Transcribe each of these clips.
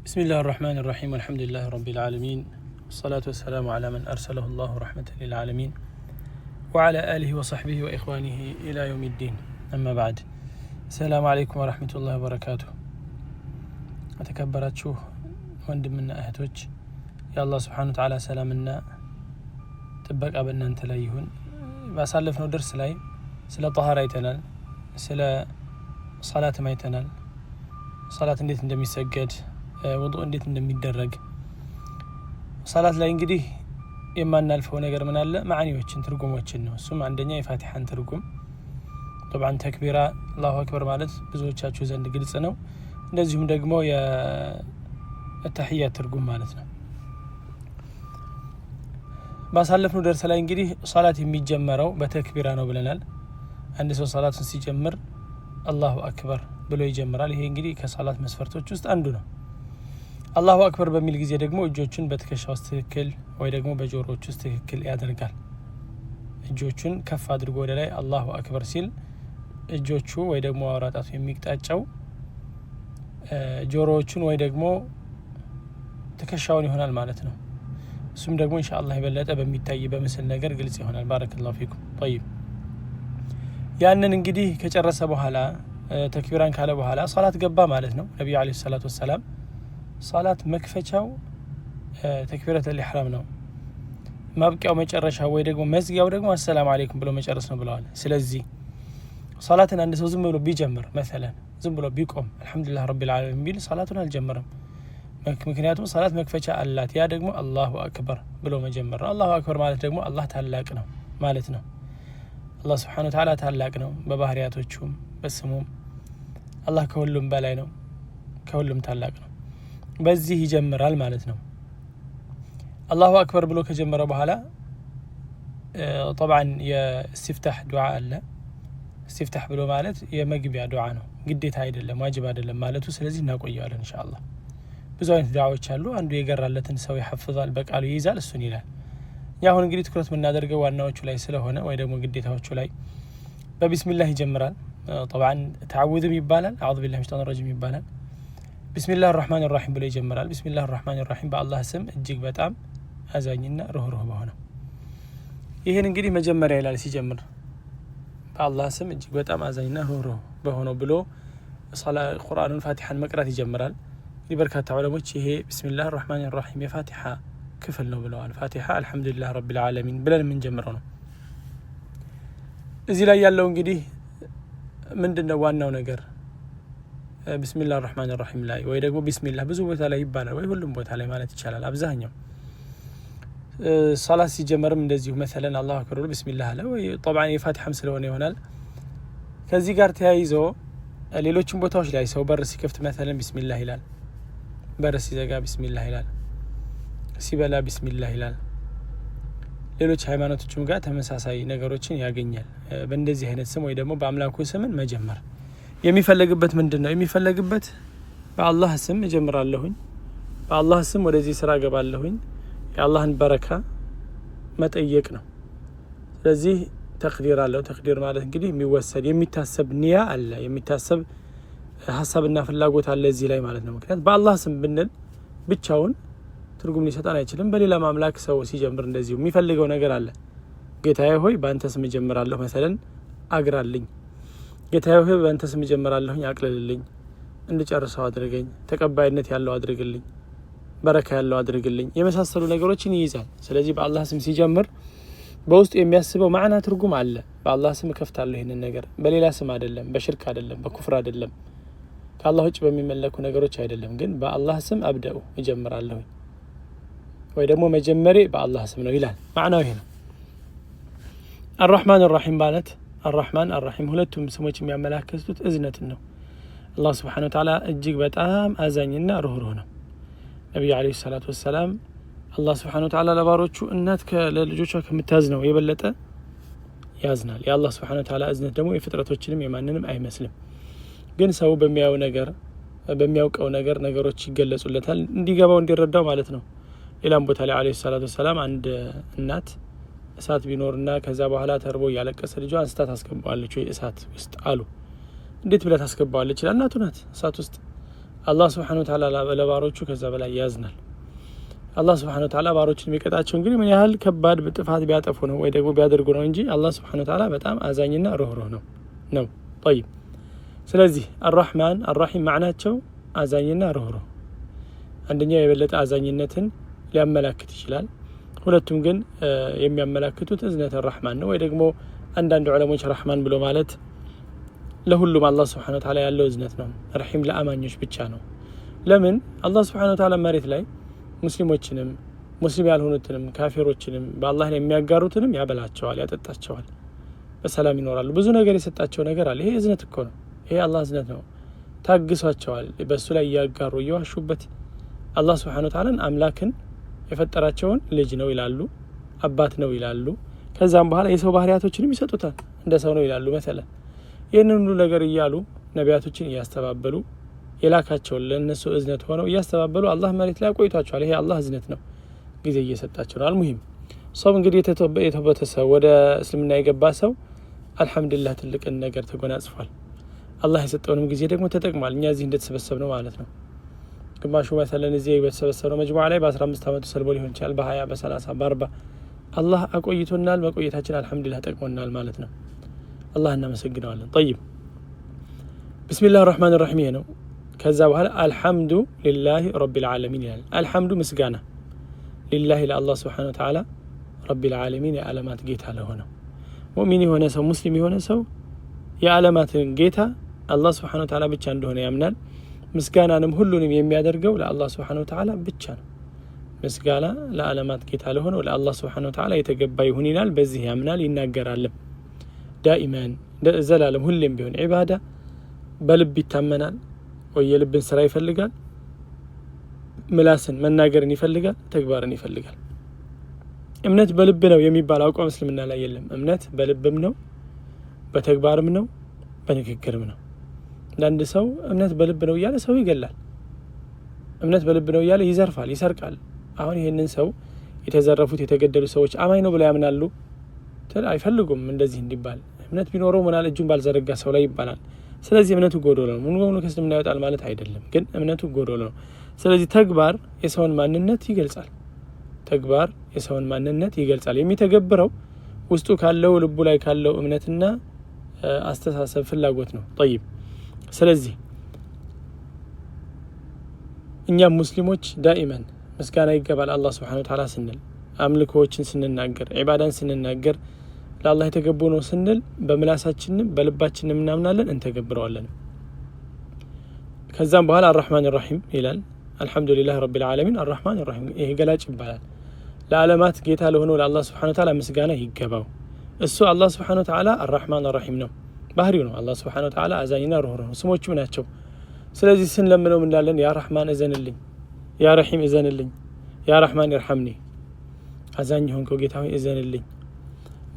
بسم الله الرحمن الرحيم والحمد لله رب العالمين والصلاة والسلام على من أرسله الله رحمة للعالمين وعلى آله وصحبه وإخوانه إلى يوم الدين أما بعد السلام عليكم ورحمة الله وبركاته أتكبرت شو وندمنا أهتوج يا الله سبحانه وتعالى سلامنا تبقى أبنا أنت لايهون بأسالفنا درس لاي سلا طهارة يتنال سلا صلاة ما يتنال صلاة انديت اندمي سجد وضوء انديت اندمي يدرج صلاة لا እንግዲህ የማናልፈው ነገር ምን አለ ማዓኒዎችን ትርጉሞችን ነው እሱም አንደኛ የፋቲሃን ትርጉም طبعا ተክቢራ አላሁ አክበር ማለት ብዙዎቻችሁ ዘንድ ግልጽ ነው እንደዚሁም ደግሞ የተህያ ትርጉም ማለት ነው ባሳለፍነው ደርስ ላይ እንግዲህ ሶላት የሚጀመረው በተክቢራ ነው ብለናል አንድ ሰው ሶላቱን ሲጀምር አላሁ አክበር ብሎ ይጀምራል ይሄ እንግዲህ ከሶላት መስፈርቶች ውስጥ አንዱ ነው አላሁ አክበር በሚል ጊዜ ደግሞ እጆቹን በትከሻው ውስጥ ትክክል ወይ ደግሞ በጆሮዎች ውስጥ ትክክል ያደርጋል እጆቹን ከፍ አድርጎ ወደ ላይ አላሁ አክበር ሲል እጆቹ ወይ ደግሞ አውራጣቱ የሚቅጣጫው ጆሮዎቹን ወይ ደግሞ ትከሻውን ይሆናል ማለት ነው እሱም ደግሞ ኢንሻአላህ ይበለጠ በሚታይ በምስል ነገር ግልጽ ይሆናል ባረከላሁ ፊኩም طيب ያንን እንግዲህ ከጨረሰ በኋላ ተክቢራን ካለ በኋላ ሶላት ገባ ማለት ነው ነብዩ አለይሂ ሰላቱ ወሰለም ሶላት መክፈቻው ተክቢረቱል ኢህራም ነው ማብቂያው መጨረሻው ወይ ደግሞ መዝጊያው ደግሞ አሰላሙ አለይኩም ብሎ መጨረስ ነው ብለዋል ስለዚህ ሶላትን አንድ ሰው ዝም ብሎ ቢጀምር مثلا ዝም ብሎ ቢቆም አልহামዱሊላህ ረቢል ዓለሚን ቢል ሶላቱን አልጀመረም ምክንያቱም ሶላት መክፈቻ አላት ያ ደግሞ አላሁ አክበር ብሎ መጀመር ነው አላሁ አክበር ማለት ደግሞ አላህ ታላቅ ነው ማለት ነው አላህ Subhanahu Wa Ta'ala ታላቅ ነው በባህሪያቶቹም በስሙም አላህ ከሁሉም በላይ ነው ከሁሉም ታላቅ ነው በዚህ ይጀምራል ማለት ነው አላሁ አክበር ብሎ ከጀመረ በኋላ طبعا የእስትፍታህ ዱዓ አለ እስትፍታህ ብሎ ማለት የመግቢያ ዱዓ ነው ግዴታ አይደለም ዋጅብ አይደለም ማለቱ ስለዚህ እናቆየዋለን ኢንሻአላህ ብዙ አይነት ዱዓዎች አሉ አንዱ የገራለትን ሰው ይحفظል በቃሉ ይይዛል እሱን ይላል ያሁን እንግዲህ ትኩረት የምናደርገው ዋናዎቹ ላይ ስለሆነ ወይ ደግሞ ግዴታዎቹ ላይ በቢስሚላህ ይጀምራል طبعا تعوذ ይባላል اعوذ بالله من الشيطان الرجيم ይባላል بسم الله الرحمن الرحيم ብሎ ይጀምራል بسم الله الرحمن الرحيم በአላህ ስም እጅግ በጣም አዛኝና ሩህሩህ በሆነው ይሄን እንግዲህ መጀመሪያ ይላል ሲጀምር በአላህ ስም እጅግ በጣም አዛኝና ሩህሩህ በሆነው ብሎ ቁርአኑን ፋቲሃን መቅራት ይጀምራል በርካታ ዑለሞች ይሄ بسم الله الرحمن الرحيم የፋቲሃ ክፍል ነው ብለዋል ፋቲሃ አልহামዱሊላህ ረቢል ዓለሚን ብለን ምን ጀምረው ነው እዚህ ላይ ያለው እንግዲህ ምንድነው ዋናው ነገር بسم الله الرحمن الرحيم ላይ ወይ ደግሞ ቢስሚላህ ብዙ ቦታ ላይ ይባላል ወይ ሁሉም ቦታ ላይ ማለት ይቻላል አብዛኛው ሶላት ሲጀመርም እንደዚሁ مثلا አላሁ አክበር ቢስሚላህ አለ ወይ طبعا የፋቲሃም ስለሆነ ይሆናል ከዚህ ጋር ተያይዞ ሌሎችም ቦታዎች ላይ ሰው በር ሲከፍት مثلا ቢስሚላህ ይላል በር ሲዘጋ ቢስሚላህ ይላል ሲበላ ቢስሚላህ ይላል ሌሎች ሃይማኖቶችም ጋር ተመሳሳይ ነገሮችን ያገኛል በእንደዚህ አይነት ስም ወይ ደግሞ በአምላኩ ስምን መጀመር የሚፈልግበት ምንድነው የሚፈልግበት በአላህ ስም እጀምራለሁኝ በአላህ ስም ወደዚህ ስራ ገባለሁኝ የአላህን በረካ መጠየቅ ነው ስለዚህ ተቅዲር አለው ተቅዲር ማለት እንግዲህ የሚወሰድ የሚታሰብ ንያ አለ የሚታሰብ ሐሳብና ፍላጎት አለ እዚህ ላይ ማለት ነው ምክንያቱም በአላህ ስም ብንል ብቻውን ትርጉም ሊሰጣን አይችልም በሌላ ማምላክ ሰው ሲጀምር እንደዚሁ የሚፈልገው ነገር አለ ጌታዬ ሆይ በአንተ ስም እጀምራለሁ مثلا አግራልኝ ጌታዬ ሆይ በአንተ ስም እጀምራለሁኝ አቅልልልኝ እንድጨርሰው አድርገኝ ተቀባይነት ያለው አድርግልኝ በረካ ያለው አድርግልኝ የመሳሰሉ ነገሮችን ይይዛል ስለዚህ በአላህ ስም ሲጀምር በውስጡ የሚያስበው ማዕና ትርጉም አለ በአላህ ስም ከፍታለሁ ይሄንን ነገር በሌላ ስም አይደለም በሽርክ አይደለም በኩፍር አይደለም ከአላህ ውጭ በሚመለኩ ነገሮች አይደለም ግን በአላህ ስም አብደው እጀምራለሁ ወይ ደግሞ መጀመሪያ በአላህ ስም ነው ይላል ማዕናው ይሄ ነው الرحمن الرحيم ማለት الرحمن الرحيم ሁለቱም ስሞች የሚያመላክቱት እዝነትን ነው አላህ Subhanahu Wa Ta'ala እጅግ በጣም አዛኝና ሩህሩህ ነው ነብዩ አለይሂ ሰላቱ ወሰለም አላህ Subhanahu Wa Ta'ala ለባሮቹ እናት ለልጆቿ ከምታዝነው የበለጠ ያዝናል የአላህ Subhanahu Wa Ta'ala እዝነት ደግሞ የፍጥረቶችንም የማንንም አይመስልም ግን ሰው በሚያውቀው ነገር ነገሮች ይገለጹለታል እንዲገባው እንዲረዳው ማለት ነው ሌላም ቦታ ላይ አለይሂ ሰላቱ ወሰለም አንድ እናት እሳት ቢኖርና ከዛ በኋላ ተርቦ ያለቀሰ ልጇ አንስታ ታስገባዋለች ወይ እሳት ውስጥ አሉ እንዴት ብላ ታስገባዋለች እናቱ ናት እሳት ውስጥ አላህ Subhanahu Wa Ta'ala ለባሮቹ ከዛ በላይ ያዝናል። አላህ Subhanahu Wa Ta'ala ባሮችን የሚቀጣቸው እንግዲህ ምን ያህል ከባድ በጥፋት ቢያጠፉ ነው ወይ ደግሞ ቢያደርጉ ነው እንጂ አላህ Subhanahu Wa Ta'ala በጣም አዛኝና ሩህሩህ ነው። طيب ስለዚህ الرحمن الرحيم ማዕናቸው አዛኝና ሩህሩህ አንደኛው የበለጠ አዛኝነትን ሊያመላክት ይችላል። ሁለቱም ግን የሚያመላክቱት እዝነት الرحمن ነው ወይ ደግሞ አንዳንድ ዑለሞች ረህማን ብሎ ማለት ለሁሉም አላህ Subhanahu Wa Ta'ala ያለው እዝነት ነው። ረሂም ለአማኞች ብቻ ነው። ለምን አላህ Subhanahu Wa Ta'ala መሬት ላይ ሙስሊሞችንም ሙስሊም ያልሆኑትንም ካፊሮችንም በአላህ ላይ የሚያጋሩትንም ያበላቸዋል፣ ያጠጣቸዋል፣ በሰላም ይኖራሉ። ብዙ ነገር የሰጣቸው ነገር አለ። ይሄ እዝነት እኮ ነው። ይሄ አላህ እዝነት ነው። ታግሷቸዋል። በሱ ላይ ያጋሩ እየዋሹበት አላህ Subhanahu Wa Ta'ala አምላክን የፈጠራቸውን ልጅ ነው ይላሉ፣ አባት ነው ይላሉ። ከዛም በኋላ የሰው ባህሪያቶችንም ይሰጡታል፣ እንደ ሰው ነው ይላሉ። መሰለ ይህንን ሁሉ ነገር እያሉ ነቢያቶችን እያስተባበሉ የላካቸውን ለእነሱ እዝነት ሆነው እያስተባበሉ አላህ መሬት ላይ አቆይቷቸዋል። ይሄ አላህ እዝነት ነው፣ ጊዜ እየሰጣቸው ነው። አልሙሂም ሰው እንግዲህ የተወበተ ሰው ወደ እስልምና የገባ ሰው አልሐምዱሊላህ ትልቅን ነገር ተጎናጽፏል። አላህ የሰጠውንም ጊዜ ደግሞ ተጠቅሟል። እኛ እዚህ እንደተሰበሰብ ነው ማለት ነው። ግማሹ መሰለን እዚህ በተሰበሰበው መጅሙዓ ላይ በ15 ዓመቱ ሰልቦ ሊሆን ይችላል፣ በ20 በ30 በ40 አላህ አቆይቶናል። መቆየታችን አልሐምዱሊላህ ጠቅሞናል ማለት ነው። አላህ እናመሰግነዋለን። طيب بسم الله الرحمن الرحيم ነው። ከዛ በኋላ አልሐምዱ ሊላሂ ረቢል ዓለሚን ይላል። አልሐምዱ ምስጋና ሊላሂ ለአላህ Subhanahu Wa Ta'ala ረቢል ዓለሚን የዓለማት ጌታ ለሆነው ሙእሚን የሆነ ሰው ሙስሊም የሆነ ሰው የዓለማትን ጌታ አላህ Subhanahu Wa Ta'ala ብቻ እንደሆነ ያምናል። ምስጋናንም ሁሉንም የሚያደርገው ለአላህ Subhanahu Wa Ta'ala ብቻ ነው። ምስጋና ለዓለማት ጌታ ለሆነው ለአላህ Subhanahu Wa Ta'ala የተገባ ይሁን ይላል። በዚህ ያምናል ይናገራል። ዳኢማን ዘላለም ሁሌም ቢሆን ዒባዳ በልብ ይታመናል ወይ የልብን ስራ ይፈልጋል። ምላስን መናገርን ይፈልጋል፣ ተግባርን ይፈልጋል። እምነት በልብ ነው የሚባል አቋም እስልምና ላይ የለም። እምነት በልብም ነው፣ በተግባርም ነው፣ በንግግርም ነው። አንዳንድ ሰው እምነት በልብ ነው እያለ ሰው ይገላል። እምነት በልብ ነው እያለ ይዘርፋል፣ ይሰርቃል። አሁን ይህንን ሰው የተዘረፉት የተገደሉ ሰዎች አማኝ ነው ብለው ያምናሉ? አይፈልጉም እንደዚህ እንዲባል። እምነት ቢኖረው ምናል እጁን ባልዘረጋ ሰው ላይ ይባላል። ስለዚህ እምነቱ ጎዶሎ ነው። ሙሉ በሙሉ ከእስልምና ይወጣል ማለት አይደለም፣ ግን እምነቱ ጎዶሎ ነው። ስለዚህ ተግባር የሰውን ማንነት ይገልጻል። ተግባር የሰውን ማንነት ይገልጻል። የሚተገብረው ውስጡ ካለው ልቡ ላይ ካለው እምነትና አስተሳሰብ ፍላጎት ነው። طيب ስለዚህ እኛም ሙስሊሞች ዳኢማን ምስጋና ይገባል አላህ Subhanahu Wa Ta'ala ስንል፣ አምልኮዎችን ስንናገር፣ ዒባዳን ስንናገር ለአላህ የተገቡ ነው ስንል በምላሳችንም በልባችንም እናምናለን፣ እንተገብረዋለን። ከዛም በኋላ አርራህማን አርራሂም ይላል። አልሐምዱሊላህ ረቢል ዓለሚን አርራህማን አርራሂም ይሄ ገላጭ ይባላል። ለዓለማት ጌታ ለሆነው ለአላህ Subhanahu Wa Ta'ala ምስጋና ይገባው። እሱ አላህ Subhanahu Wa Ta'ala አርራህማን አርራሂም ነው፣ ባህሪው ነው። አላህ Subhanahu Wa Ta'ala አዛኝና ሩህሩህ ነው፣ ስሞቹ ናቸው። ስለዚህ ስንለምነው እንዳለን ያ ረህማን እዘንልኝ፣ ያ ረሂም እዘንልኝ፣ ያ ረህማን ይርሐምኒ፣ አዛኝ ሆንከው ጌታ ሆይ እዘንልኝ፣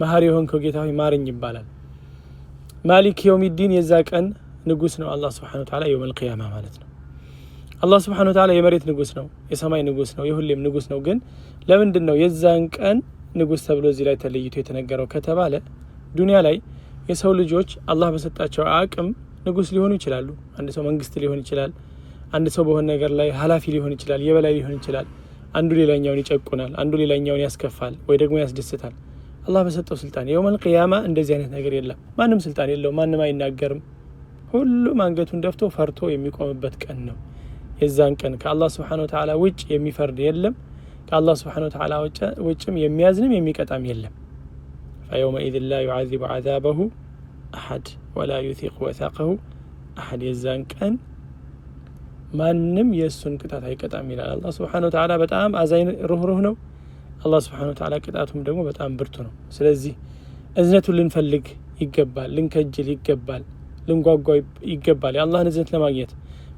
መሐሪ ሆንከው ጌታ ሆይ ማረኝ ይባላል። ማሊክ የውሚዲን የዛ ቀን ንጉስ ነው አላህ Subhanahu Wa Ta'ala የውመል ቂያማ ማለት ነው። አላህ Subhanahu Wa Ta'ala የመሬት ንጉስ ነው፣ የሰማይ ንጉስ ነው፣ የሁሌም ንጉስ ነው። ግን ለምንድን ነው የዛን ቀን ንጉስ ተብሎ እዚህ ላይ ተለይቶ የተነገረው ከተባለ ዱንያ ላይ የሰው ልጆች አላህ በሰጣቸው አቅም ንጉስ ሊሆኑ ይችላሉ። አንድ ሰው መንግስት ሊሆን ይችላል። አንድ ሰው በሆነ ነገር ላይ ኃላፊ ሊሆን ይችላል፣ የበላይ ሊሆን ይችላል። አንዱ ሌላኛውን ይጨቁናል፣ አንዱ ሌላኛውን ያስከፋል ወይ ደግሞ ያስደስታል። አላህ በሰጠው ስልጣን የውመል ቂያማ እንደዚህ አይነት ነገር የለም። ማንም ስልጣን የለውም፣ ማንም አይናገርም። ሁሉም አንገቱን ደፍቶ ፈርቶ የሚቆምበት ቀን ነው። የዛን ቀን ከአላህ Subhanahu Wa Ta'ala ውጭ የሚፈርድ የለም፣ ከአላህ Subhanahu Wa Ta'ala ውጭም የሚያዝንም የሚቀጣም የለም። فيومئذ لا يعذب عذابه أحد ولا يثيق وثاقه أحد የዛን ቀን ማንም የሱን ቅጣት አይቀጣም ይላል አላህ Subhanahu Wa Ta'ala። በጣም አዛኝ ሩህሩህ ነው አላህ Subhanahu Wa Ta'ala። ቅጣቱም ደግሞ በጣም ብርቱ ነው። ስለዚህ እዝነቱን ልንፈልግ ይገባል፣ ልንከጅል ይገባል፣ ልንጓጓ ይገባል የአላህን እዝነት ለማግኘት።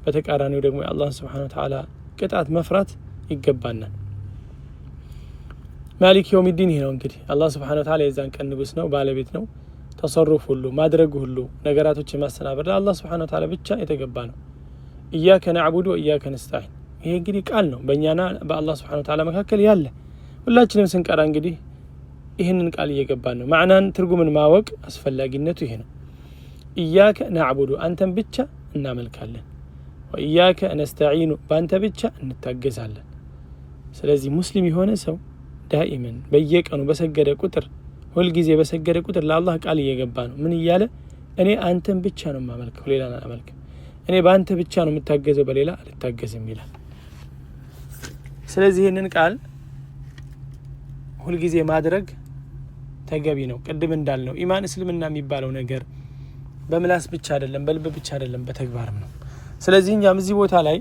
በተቃራኒው ደግሞ የአላህ Subhanahu Wa Ta'ala ቅጣት መፍራት ይገባናል። ማሊክ የውሚዲን ይሄ ነው እንግዲህ አላህ Subhanahu Wa Ta'ala የዛን ቀን ንጉስ ነው፣ ባለቤት ነው። ተሰሩፍ ሁሉ ማድረግ ሁሉ ነገራቶችን ማስተናበር ለአላህ Subhanahu Wa Ta'ala ብቻ የተገባ ነው። ኢያከ ነዕቡዱ ወኢያከ ነስተዒን ይሄ እንግዲህ ቃል ነው በእኛና በአላህ Subhanahu Wa Ta'ala መካከል ያለ። ሁላችንም ስንቀራ እንግዲህ ይህንን ቃል እየገባን ነው። ማዕናን ትርጉምን ማወቅ አስፈላጊነቱ ይሄ ነው። ኢያከ ነዕቡዱ አንተን ብቻ እናመልካለን፣ ወኢያከ ነስተዒኑ በአንተ ብቻ እንታገዛለን። ስለዚህ ሙስሊም የሆነ ሰው ዳኢመን በየቀኑ በሰገደ ቁጥር ሁልጊዜ በሰገደ ቁጥር ለአላህ ቃል እየገባ ነው። ምን እያለ? እኔ አንተን ብቻ ነው የማመልከው፣ ሌላ አላመልክም። እኔ በአንተ ብቻ ነው የምታገዘው፣ በሌላ አልታገዝም ይላል። ስለዚህ ይህንን ቃል ሁልጊዜ ማድረግ ተገቢ ነው። ቅድም እንዳልነው ኢማን እስልምና የሚባለው ነገር በምላስ ብቻ አይደለም፣ በልብ ብቻ አይደለም፣ በተግባርም ነው። ስለዚህ እኛም እዚህ ቦታ ላይ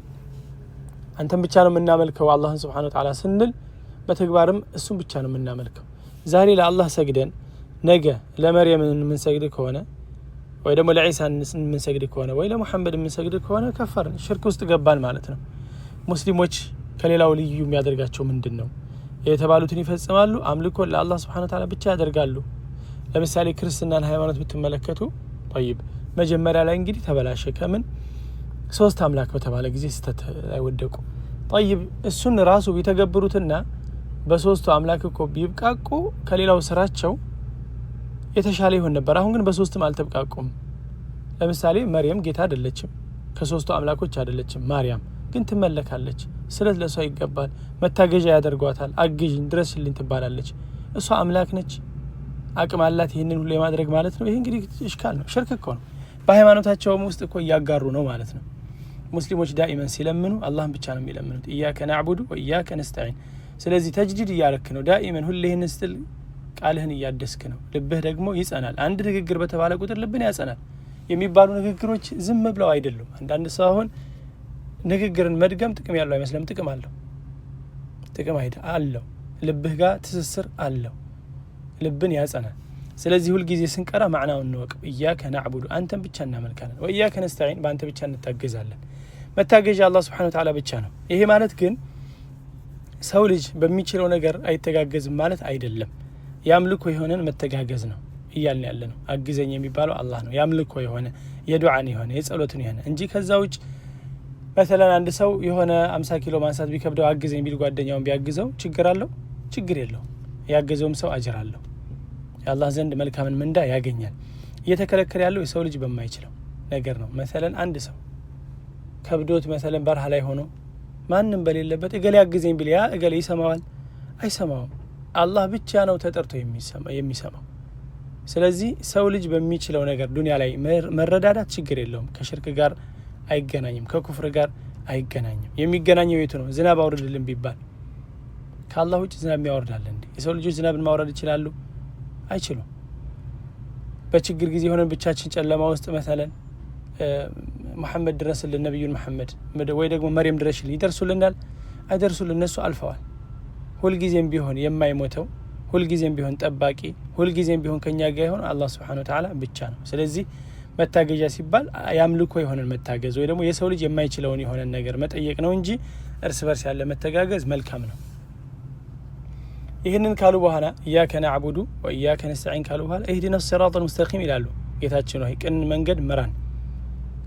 አንተን ብቻ ነው የምናመልከው አላህን ሱብሓነሁ ወተዓላ ስንል በተግባርም እሱን ብቻ ነው የምናመልከው። ዛሬ ለአላህ ሰግደን ነገ ለመርየም የምንሰግድ ከሆነ ወይ ደግሞ ለዒሳ የምንሰግድ ከሆነ ወይ ለሙሐመድ የምንሰግድ ከሆነ ከፈርን፣ ሽርክ ውስጥ ገባን ማለት ነው። ሙስሊሞች ከሌላው ልዩ የሚያደርጋቸው ምንድን ነው? የተባሉትን ይፈጽማሉ። አምልኮ ለአላህ ሱብሓነሁ ወተዓላ ብቻ ያደርጋሉ። ለምሳሌ ክርስትናን ሃይማኖት ብትመለከቱ ጠይብ መጀመሪያ ላይ እንግዲህ ተበላሸ። ከምን? ሶስት አምላክ በተባለ ጊዜ ስተት አይወደቁ። ጠይብ እሱን ራሱ ቢተገብሩትና በሶስቱ አምላክ እኮ ቢብቃቁ ከሌላው ስራቸው የተሻለ ይሆን ነበር። አሁን ግን በሶስትም አልተብቃቁም። ለምሳሌ መርየም ጌታ አይደለችም፣ ከሶስቱ አምላኮች አይደለችም። ማርያም ግን ትመለካለች። ስለት ለሷ ይገባል፣ መታገዣ ያደርጓታል። አግዥኝ ድረስልኝ ትባላለች። እሷ አምላክ ነች፣ አቅም አላት ይህንን ሁሉ የማድረግ ማለት ነው። ይህ እንግዲህ እሽካል ነው፣ ሽርክ እኮ ነው። በሃይማኖታቸውም ውስጥ እኮ እያጋሩ ነው ማለት ነው። ሙስሊሞች ዳኢመን ሲለምኑ አላህን ብቻ ነው የሚለምኑት። ኢያከ ናዕቡዱ ወኢያከ ነስተዒን። ስለዚህ ተጅዲድ እያረክ ነው ዳኢመን። ሁሌ ይህን ስትል ቃልህን እያደስክ ነው። ልብህ ደግሞ ይጸናል። አንድ ንግግር በተባለ ቁጥር ልብን ያጸናል። የሚባሉ ንግግሮች ዝም ብለው አይደሉም። አንዳንድ ሰው አሁን ንግግርን መድገም ጥቅም ያለው አይመስለም። ጥቅም አለው። ጥቅም አለው። ልብህ ጋር ትስስር አለው። ልብን ያጸናል። ስለዚህ ሁልጊዜ ስንቀራ ማዕናውን እንወቅ። ኢያከ ናዕቡዱ አንተን ብቻ እናመልካለን፣ ወኢያከ ነስተዒን በአንተ ብቻ እንታገዛለን። መታገዣ አላህ ሱብሓነሁ ወተዓላ ብቻ ነው። ይሄ ማለት ግን ሰው ልጅ በሚችለው ነገር አይተጋገዝም ማለት አይደለም። ያምልኮ የሆነን መተጋገዝ ነው እያልን ያለ ነው። አግዘኝ የሚባለው አላህ ነው። ያምልኮ የሆነ የዱዓን የሆነ የጸሎትን የሆነ እንጂ ከዛ ውጭ መሰለን አንድ ሰው የሆነ 50 ኪሎ ማንሳት ቢከብደው አግዘኝ ቢል ጓደኛውን ቢያግዘው ችግር አለው? ችግር የለውም። ያገዘውም ሰው አጅር አለው፣ የአላህ ዘንድ መልካምን ምንዳ ያገኛል። እየተከለከለ ያለው የሰው ልጅ በማይችለው ነገር ነው። መሰለን አንድ ሰው ከብዶት መሰለን በረሃ ላይ ሆኖ ማንም በሌለበት እገሌ ያግዘኝ ቢል ያ እገሌ ይሰማዋል? አይሰማውም። አላህ ብቻ ነው ተጠርቶ የሚሰማው። ስለዚህ ሰው ልጅ በሚችለው ነገር ዱንያ ላይ መረዳዳት ችግር የለውም። ከሽርክ ጋር አይገናኝም፣ ከኩፍር ጋር አይገናኝም። የሚገናኘው የቱ ነው? ዝናብ አውርድልን ቢባል ከአላህ ውጭ ዝናብ የሚያወርዳል እንዴ? የሰው ልጆች ዝናብን ማውረድ ይችላሉ? አይችሉም። በችግር ጊዜ ሆነን ብቻችን ጨለማ ውስጥ መሰለን መሐመድ ድረስልን፣ ነቢዩን መሐመድ ወይ ደግሞ መርየም ድረሽልን ይደርሱልናል? አይደርሱልን። እነሱ አልፈዋል። ሁልጊዜም ቢሆን የማይሞተው፣ ሁልጊዜም ቢሆን ጠባቂ፣ ሁልጊዜም ቢሆን ከኛ ጋር የሆነ አላህ ሱብሓነሁ ወተዓላ ብቻ ነው። ስለዚህ መታገዣ ሲባል ያምልኮ የሆነን መታገዝ ወይ ደግሞ የሰው ልጅ የማይችለውን የሆነን ነገር መጠየቅ ነው እንጂ እርስ በርስ ያለ መተጋገዝ መልካም ነው። ይህንን ካሉ በኋላ ኢያከ ናዕቡዱ ወኢያከ ነስተዒን ካሉ በኋላ ኢህዲነ ሲራጠል ሙስተቂም ይላሉ። ጌታችን ሆይ ቅንን መንገድ ምራን፣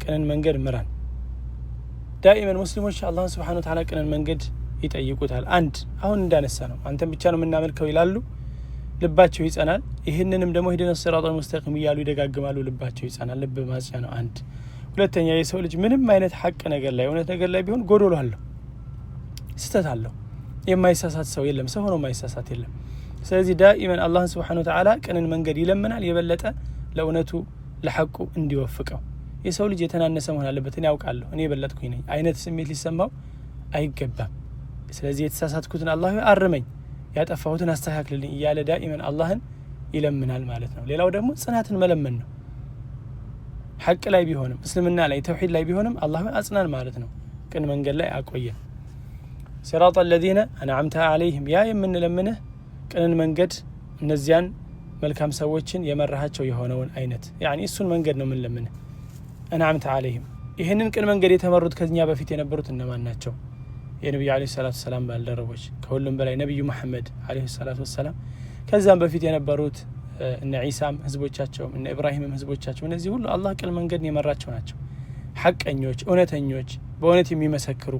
ቅንን መንገድ ምራን። ዳኢመን ሙስሊሞች አላህን ሱብሓነሁ ወተዓላ ቅንን መንገድ ይጠይቁታል። አንድ አሁን እንዳነሳ ነው አንተን ብቻ ነው የምናመልከው ይላሉ፣ ልባቸው ይጸናል። ይህንንም ደግሞ ኢህዲነ ሲራጠል ሙስተቂም እያሉ ይደጋግማሉ፣ ልባቸው ይጸናል። ልብ ማጽያ ነው አንድ። ሁለተኛ የሰው ልጅ ምንም አይነት ሐቅ ነገር ላይ እውነት ነገር ላይ ቢሆን ጎዶሎ አለው፣ ስተት አለው። የማይሳሳት ሰው የለም፣ ሰው ሆኖ የማይሳሳት የለም። ስለዚህ ዳኢመን አላህን ሱብሓነሁ ወተዓላ ቅንን መንገድ ይለምናል፣ የበለጠ ለእውነቱ ለሐቁ እንዲወፍቀው። የሰው ልጅ የተናነሰ መሆን አለበት። እኔ ያውቃለሁ እኔ የበለጥኩኝ ነኝ አይነት ስሜት ሊሰማው አይገባም። ስለዚህ የተሳሳትኩትን አላህ አርመኝ፣ ያጠፋሁትን አስተካክልልኝ እያለ ዳኢመን አላህን ይለምናል ማለት ነው። ሌላው ደግሞ ጽናትን መለመን ነው። ሐቅ ላይ ቢሆንም እስልምና ላይ ተውሂድ ላይ ቢሆንም አላህ አጽናን ማለት ነው። ቅን መንገድ ላይ አቆየን። ሲራጠ ለዚነ አንዓምተ አለይህም ያ የምንለምንህ ቅንን መንገድ እነዚያን መልካም ሰዎችን የመራሃቸው የሆነውን አይነት ያኒ እሱን መንገድ ነው የምንለምንህ። አንዓምተ አለይህም ይህንን ቅን መንገድ የተመሩት ከኛ በፊት የነበሩት እነማን ናቸው? የነቢዩ ዓለይሂ ሰላቱ ወሰላም ባልደረቦች፣ ከሁሉም በላይ ነቢዩ መሐመድ ዓለይሂ ሰላቱ ወሰላም፣ ከዛም በፊት የነበሩት እነ ዒሳም ህዝቦቻቸውም እነ ኢብራሂምም ህዝቦቻቸው፣ እነዚህ ሁሉ አላህ ቅን መንገድን የመራቸው ናቸው። ሐቀኞች፣ እውነተኞች፣ በእውነት የሚመሰክሩ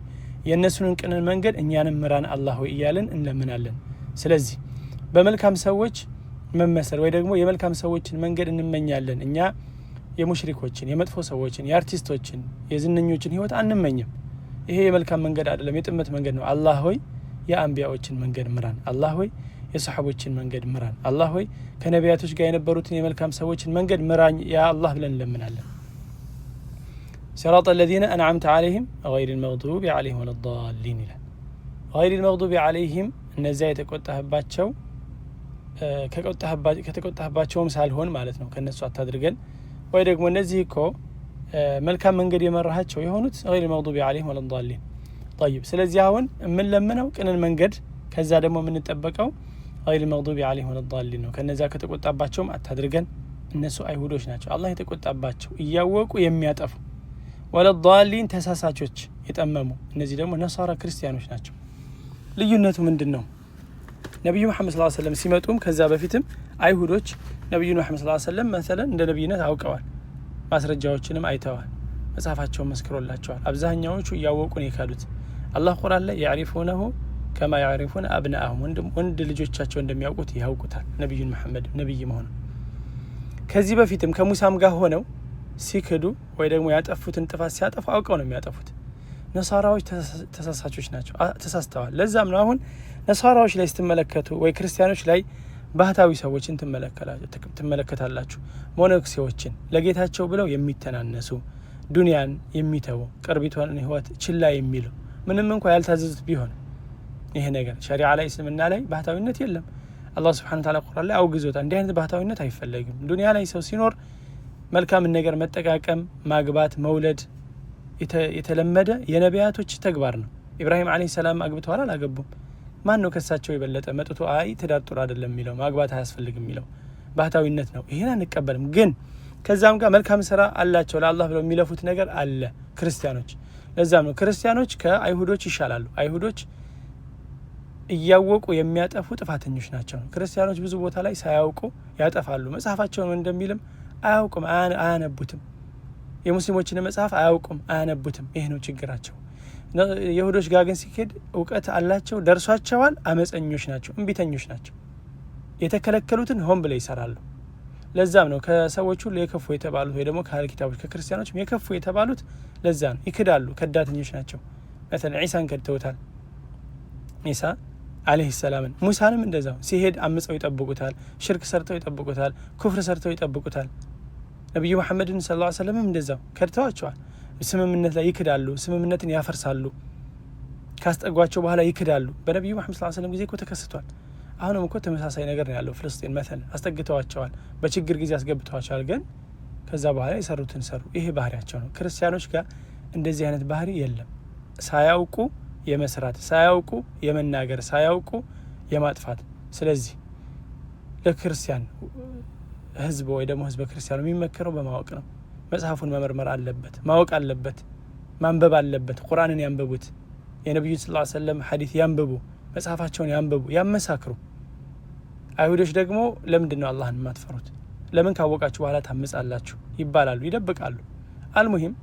የእነሱን ቅንን መንገድ እኛንም ምራን አላህ ሆይ እያልን እንለምናለን። ስለዚህ በመልካም ሰዎች መመሰል ወይ ደግሞ የመልካም ሰዎችን መንገድ እንመኛለን። እኛ የሙሽሪኮችን የመጥፎ ሰዎችን የአርቲስቶችን የዝነኞችን ህይወት አንመኝም። ይሄ የመልካም መንገድ አይደለም፣ የጥመት መንገድ ነው። አላህ ሆይ የአንቢያዎችን መንገድ ምራን። አላህ ሆይ የሰሐቦችን መንገድ ምራን። አላህ ሆይ ከነቢያቶች ጋር የነበሩትን የመልካም ሰዎችን መንገድ ምራኝ ያ አላህ ብለን እንለምናለን። ሲራጥ الذين أنعمت عليهم غير المغضوب عليهم ولا الضالين ይላል። غير المغضوب عليهم እነዚያ የተቆጣህባቸው ከተቆጣህባቸውም ሳልሆን ማለት ነው፣ ከነሱ አታድርገን። ወይ ደግሞ እነዚህ እኮ መልካም መንገድ የመራሃቸው የሆኑት غير المغضوب عليهم ولا الضالين طيب። ስለዚህ አሁን የምንለምነው ቅንን መንገድ፣ ከዛ ደግሞ የምንጠበቀው غير المغضوب عليهم ولا الضالين ነው። ከነዛ ከተቆጣባቸውም አታድርገን። እነሱ አይሁዶች ናቸው አላህ የተቆጣባቸው እያወቁ የሚያጠፉ፣ ولا الضالين ተሳሳቾች የጠመሙ። እነዚህ ደግሞ ነሳራ ክርስቲያኖች ናቸው። ልዩነቱ ምንድነው? ነብዩ መሐመድ ሰለላሁ ዐለይሂ ወሰለም ሲመጡም ከዛ በፊትም አይሁዶች ነብዩ መሐመድ ሰለላሁ ዐለይሂ ወሰለም መሰለን እንደ ነብይነት አውቀዋል፣ ማስረጃዎችንም አይተዋል፣ መጽሐፋቸውን መስክሮላቸዋል። አብዛኛዎቹ እያወቁ ነው የካዱት። አላህ ቁርአን ላይ ያዕሪፉነሁ ከማ ያዕሪፉነ አብናአሁም፣ ወንድ ልጆቻቸው እንደሚያውቁት ያውቁታል ነብዩን መሐመድ ነብይ መሆኑ። ከዚህ በፊትም ከሙሳም ጋር ሆነው ሲክዱ ወይ ደግሞ ያጠፉትን ጥፋት ሲያጠፉ አውቀው ነው የሚያጠፉት። ነሳራዎች ተሳሳቾች ናቸው፣ ተሳስተዋል። ለዛም ነው አሁን ነሳራዎች ላይ ስትመለከቱ ወይ ክርስቲያኖች ላይ ባህታዊ ሰዎችን ትመለከታላችሁ። ሞኖክሴዎችን ለጌታቸው ብለው የሚተናነሱ፣ ዱንያን የሚተው፣ ቅርቢቷን ህይወት ችላ የሚሉ ምንም እንኳ ያልታዘዙት ቢሆን ይሄ ነገር ሸሪዓ ላይ እስልምና ላይ ባህታዊነት የለም። አላህ Subhanahu Wa Ta'ala ቁርአን ላይ አውግዞታል። እንዲህ አይነት ባህታዊነት አይፈለግም። ዱንያ ላይ ሰው ሲኖር መልካምን ነገር መጠቃቀም፣ ማግባት፣ መውለድ የተለመደ የነቢያቶች ተግባር ነው። ኢብራሂም አለይሂ ሰላም አግብተዋል አላገቡም? ማን ነው ከሳቸው የበለጠ መጥቶ አይ ትዳር ጥሩ አይደለም የሚለው ማግባት አያስፈልግም የሚለው? ባህታዊነት ነው። ይሄን አንቀበልም። ግን ከዛም ጋር መልካም ስራ አላቸው ለአላህ ብለው የሚለፉት ነገር አለ ክርስቲያኖች። ለዛም ነው ክርስቲያኖች ከአይሁዶች ይሻላሉ። አይሁዶች እያወቁ የሚያጠፉ ጥፋተኞች ናቸው። ክርስቲያኖች ብዙ ቦታ ላይ ሳያውቁ ያጠፋሉ። መጽሐፋቸውን እንደሚልም አያውቁም፣ አያነቡትም። የሙስሊሞችን መጽሐፍ አያውቁም፣ አያነቡትም። ይሄ ነው ችግራቸው። የይሁዶች ጋር ግን ሲሄድ እውቀት አላቸው፣ ደርሷቸዋል። አመፀኞች ናቸው፣ እንቢተኞች ናቸው። የተከለከሉትን ሆን ብለው ይሰራሉ። ለዛም ነው ከሰዎች ሁሉ የከፉ የተባሉት ወይ ደግሞ ከአህል ኪታቦች ከክርስቲያኖች የከፉ የተባሉት ለዛ ነው። ይክዳሉ፣ ከዳተኞች ናቸው። مثلا ዒሳን ከድተውታል። ዒሳ አለይሂ ሰላምን፣ ሙሳንም እንደዛው ሲሄድ አምፀው ይጠብቁታል፣ ሽርክ ሰርተው ይጠብቁታል፣ ኩፍር ሰርተው ይጠብቁታል። ነብዩ መሐመድን ሰለላሁ ዐለይሂ ወሰለም እንደዛው ከድተዋቸዋል። ስምምነት ላይ ይክዳሉ፣ ስምምነትን ያፈርሳሉ፣ ካስጠጓቸው በኋላ ይክዳሉ። በነብዩ መሐመድ ሰለላሁ ዐለይሂ ወሰለም ጊዜ እኮ ተከስቷል። አሁንም እኮ ተመሳሳይ ነገር ነው ያለው። ፍልስጤን መተን አስጠግተዋቸዋል፣ በችግር ጊዜ አስገብተዋቸዋል። ግን ከዛ በኋላ የሰሩትን ሰሩ። ይሄ ባህሪያቸው ነው። ክርስቲያኖች ጋር እንደዚህ አይነት ባህሪ የለም። ሳያውቁ የመስራት፣ ሳያውቁ የመናገር፣ ሳያውቁ የማጥፋት። ስለዚህ ለክርስቲያን ህዝብ ወይ ደግሞ ህዝበ ክርስቲያኑ የሚመከረው በማወቅ ነው። መጽሐፉን መመርመር አለበት፣ ማወቅ አለበት፣ ማንበብ አለበት። ቁርአንን ያንበቡት፣ የነብዩን ሰለላሁ ዐለይሂ ወሰለም ሐዲስ ያንበቡ፣ መጽሐፋቸውን ያንበቡ፣ ያመሳክሩ። አይሁዶች ደግሞ ለምንድን ነው አላህን የማትፈሩት? ለምን ካወቃችሁ በኋላ ታመጻላችሁ ይባላሉ፣ ይደብቃሉ። አልሙሂም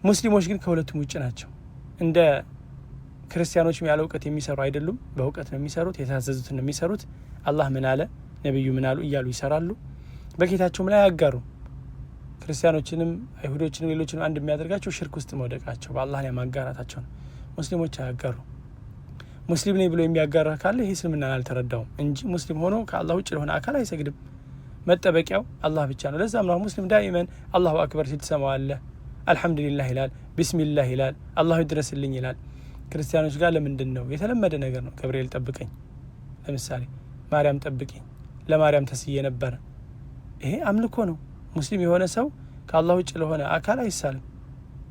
ሙስሊሞች ግን ከሁለቱም ውጭ ናቸው። እንደ ክርስቲያኖችም ያለ እውቀት የሚሰሩ አይደሉም። በእውቀት ነው የሚሰሩት፣ የታዘዙትን ነው የሚሰሩት። አላህ ምን አለ፣ ነብዩ ምን አሉ እያሉ ይሰራሉ። በጌታቸውም ላይ አያጋሩ። ክርስቲያኖችንም አይሁዶችንም ሌሎችንም አንድ የሚያደርጋቸው ሽርክ ውስጥ መውደቃቸው፣ በአላህ ላይ ማጋራታቸው ነው። ሙስሊሞች አያጋሩ። ሙስሊም ነኝ ብሎ የሚያጋራ ካለ ይህ እስልምናን አልተረዳውም እንጂ ሙስሊም ሆኖ ከአላህ ውጭ ለሆነ አካል አይሰግድም። መጠበቂያው አላህ ብቻ ነው። ለዛም ነው ሙስሊም ዳኢመን አላሁ አክበር ሲል ትሰማዋለህ፣ አልሐምዱሊላህ ይላል፣ ቢስሚላህ ይላል፣ አላሁ ይድረስልኝ ይላል። ክርስቲያኖች ጋር ለምንድን ነው የተለመደ ነገር ነው። ገብርኤል ጠብቀኝ፣ ለምሳሌ ማርያም ጠብቀኝ፣ ለማርያም ተስዬ ነበረ። ይሄ አምልኮ ነው። ሙስሊም የሆነ ሰው ከአላህ ውጭ ለሆነ አካል አይሳልም።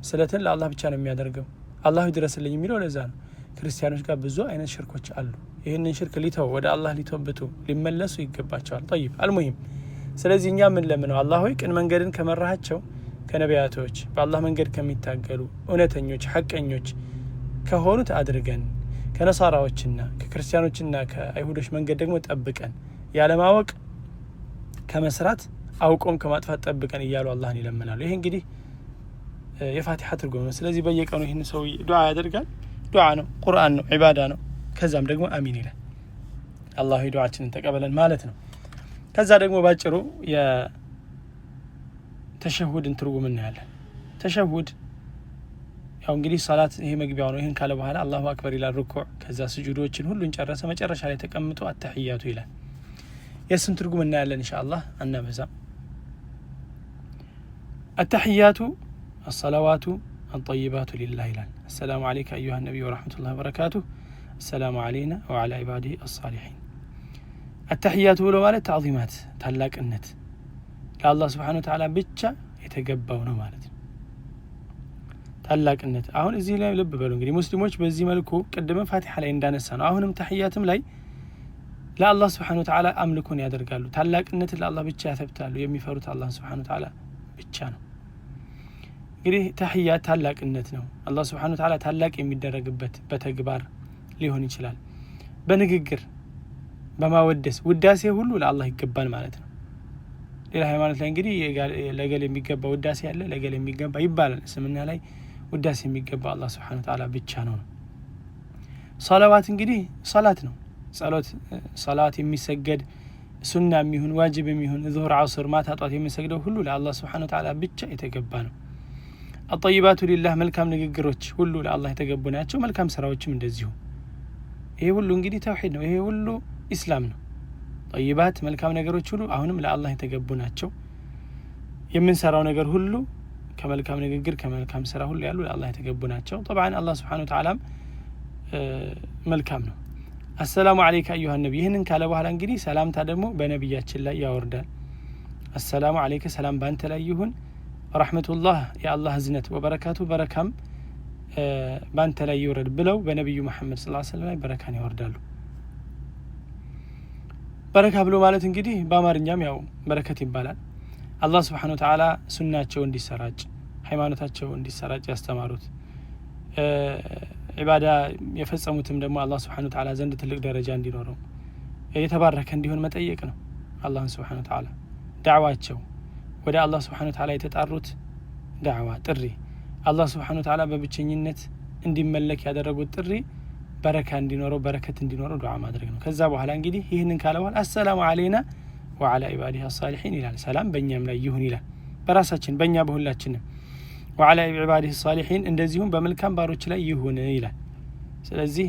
ስለትን ለአላህ ብቻ ነው የሚያደርገው። አላሁ ይድረስልኝ የሚለው ለዛ ነው። ክርስቲያኖች ጋር ብዙ አይነት ሽርኮች አሉ። ይህንን ሽርክ ሊተው ወደ አላህ ሊተውብቱ ሊመለሱ ይገባቸዋል። ጠይብ አልሙሂም። ስለዚህ እኛ ምን ለምነው አላህ ሆይ ቅን መንገድን ከመራሃቸው ከነቢያቶች በአላህ መንገድ ከሚታገሉ እውነተኞች ሐቀኞች ከሆኑት አድርገን፣ ከነሳራዎችና ከክርስቲያኖችና ከአይሁዶች መንገድ ደግሞ ጠብቀን፣ ያለማወቅ ከመስራት አውቆም ከማጥፋት ጠብቀን እያሉ አላህን ይለምናሉ። ይሄ እንግዲህ የፋቲሓ ትርጉም ነው። ስለዚህ በየቀኑ ይህን ሰው ዱዓ ያደርጋል። ዱዓ ነው፣ ቁርአን ነው፣ ዒባዳ ነው። ከዛም ደግሞ አሚን ይላል። አላህ ዱዓችንን ተቀበለን ማለት ነው። ከዛ ደግሞ ባጭሩ ተሸሁድን ትርጉም እናያለን። ተሸሁድ ያው እንግዲህ ሰላት ይሄ መግቢያው ነው። ይሄን ካለ በኋላ አላሁ አክበር ይላል ሩኩዕ፣ ከዛ ስጁዶችን ሁሉን ጨረሰ፣ መጨረሻ ላይ ተቀምጦ አተህያቱ ይላል። የስም ትርጉም እናያለን ኢንሻአላህ አናበዛም። አተህያቱ الصلوات الطيبات لله ይላል። السلام عليك أيها النبي ورحمة الله وبركاته السلام علينا وعلى عباده الصالحين። التحيات ብሎ ማለት تعظيمات ታላቅነት ለአላህ Subhanahu Wa Ta'ala ብቻ የተገባው ነው ማለት ነው። ታላቅነት አሁን እዚህ ላይ ልብ በሉ እንግዲህ ሙስሊሞች በዚህ መልኩ ቀደመ ፋቲሃ ላይ እንዳነሳ ነው አሁንም ተህያትም ላይ ለአላህ Subhanahu Wa Ta'ala አምልኮን ያደርጋሉ። ታላቅነት ለአላህ ብቻ ያተብታሉ። የሚፈሩት አላህ Subhanahu Wa Ta'ala ብቻ ነው። እንግዲህ ተህያት ታላቅነት ነው። አላህ Subhanahu Wa Ta'ala ታላቅ የሚደረግበት በተግባር ሊሆን ይችላል፣ በንግግር በማወደስ ውዳሴ ሁሉ ለአላህ ይገባል ማለት ነው። ሌላ ሃይማኖት ላይ እንግዲህ ለገል የሚገባ ውዳሴ ያለ ለገል የሚገባ ይባላል። እስልምና ላይ ውዳሴ የሚገባ አላህ Subhanahu Wa Ta'ala ብቻ ነው። ሶላዋት እንግዲህ ሶላት ነው። ሶላት የሚሰገድ ሱና የሚሆን ዋጅብ የሚሆን ዙህር፣ ዐስር፣ ማታ፣ ጧት የሚሰግደው ሁሉ ለአላህ Subhanahu Wa Ta'ala ብቻ የተገባ ነው። الطيبات لله መልካም ንግግሮች ሁሉ ለአላህ የተገቡ ናቸው። መልካም ስራዎችም እንደዚሁ። ይሄ ሁሉ እንግዲህ ተውሂድ ነው። ይሄ ሁሉ ኢስላም ነው። ጠይባት መልካም ነገሮች ሁሉ አሁንም ለአላህ የተገቡ ናቸው። የምንሰራው ነገር ሁሉ ከመልካም ንግግር ከመልካም ስራ ሁሉ ያሉ ለአላህ የተገቡ ናቸው። طبعا አላህ Subhanahu Wa Ta'ala መልካም ነው። አሰላሙ አለይከ አዩሃ ነብይ ይህንን ካለ በኋላ እንግዲህ ሰላምታ ደግሞ በነብያችን ላይ ያወርዳል። አሰላሙ አለይከ ሰላም ባንተ ላይ ይሁን፣ ረሕመቱላህ የአላህ እዝነት፣ ወበረካቱ በረካም ባንተ ላይ ይውረድ ብለው በነብዩ መሐመድ ሰለላሁ ዐለይሂ ወሰለም ላይ በረካን ያወርዳሉ። በረካ ብሎ ማለት እንግዲህ በአማርኛም ያው በረከት ይባላል። አላህ Subhanahu Wa Ta'ala ሱናቸው እንዲሰራጭ ሃይማኖታቸው እንዲሰራጭ ያስተማሩት ኢባዳ የፈጸሙትም ደግሞ አላህ Subhanahu Wa Ta'ala ዘንድ ትልቅ ደረጃ እንዲኖረው የተባረከ እንዲሆን መጠየቅ ነው። አላህ Subhanahu Wa Ta'ala ዳዕዋቸው ወደ አላህ Subhanahu Wa Ta'ala የተጣሩት ዳዕዋ ጥሪ አላህ Subhanahu Wa Ta'ala በብቸኝነት እንዲመለክ ያደረጉት ጥሪ በረካ እንዲኖረው በረከት እንዲኖረው ዱዓ ማድረግ ነው። ከዛ በኋላ እንግዲህ ይህንን ካለ በኋላ አሰላሙ አለይና ወዐላ ኢባዲሂ الصالحين ይላል። ሰላም በእኛም ላይ ይሁን ይላል፣ በራሳችን በእኛ በሁላችንም። ወዐላ ኢባዲሂ الصالحين እንደዚሁም በመልካም ባሮች ላይ ይሁን ይላል። ስለዚህ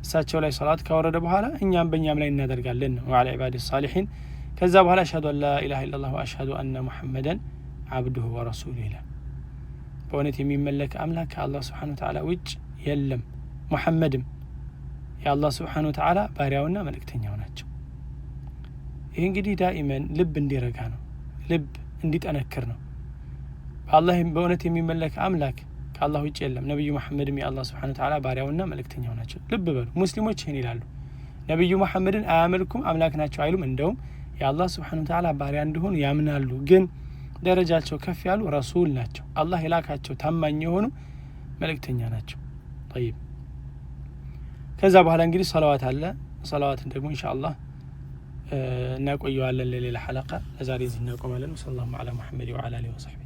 እሳቸው ላይ ሰላት ካወረደ በኋላ እኛም በእኛም ላይ እናደርጋለን ነው ወዐላ ኢባዲሂ الصالحين። ከዛ በኋላ አሽሀዱ አን ላ ኢላሀ ኢለላህ ወአሽሀዱ አነ ሙሐመደን አብዱሁ ወረሱሉሁ ይላል። በእውነት የሚመለክ አምላክ ከአላህ Subhanahu Wa Ta'ala ውጭ የለም፣ ሙሐመድም የአላህ Subhanahu Wa Ta'ala ባሪያውና መልእክተኛው ናቸው። ይህ እንግዲህ ዳኢመን ልብ እንዲረጋ ነው፣ ልብ እንዲጠነክር ነው። በአላህ በእውነት የሚመለክ አምላክ ከአላህ ውጭ የለም፣ ነብዩ መሐመድም የአላህ Subhanahu Wa Ta'ala ባሪያውና መልእክተኛው ናቸው። ልብ በሉ። ሙስሊሞች ይህን ይላሉ፣ ነብዩ መሐመድን አያመልኩም፣ አምላክ ናቸው አይሉም። እንደውም የአላህ Subhanahu Wa Ta'ala ባሪያ እንደሆኑ ያምናሉ። ግን ደረጃቸው ከፍ ያሉ ረሱል ናቸው፣ አላህ የላካቸው ታማኝ የሆኑ መልእክተኛ ናቸው። طيب ከዛ በኋላ እንግዲህ ሰላዋት አለ። ሰላዋትን ደግሞ ኢንሻአላህ እናቆየዋለን ለሌላ ሐለቃ። ለዛሬ እዚህ እናቆማለን። ወሰለላሁ ዐላ ሙሐመድ ወዐላ አሊሂ ወሰህቢሂ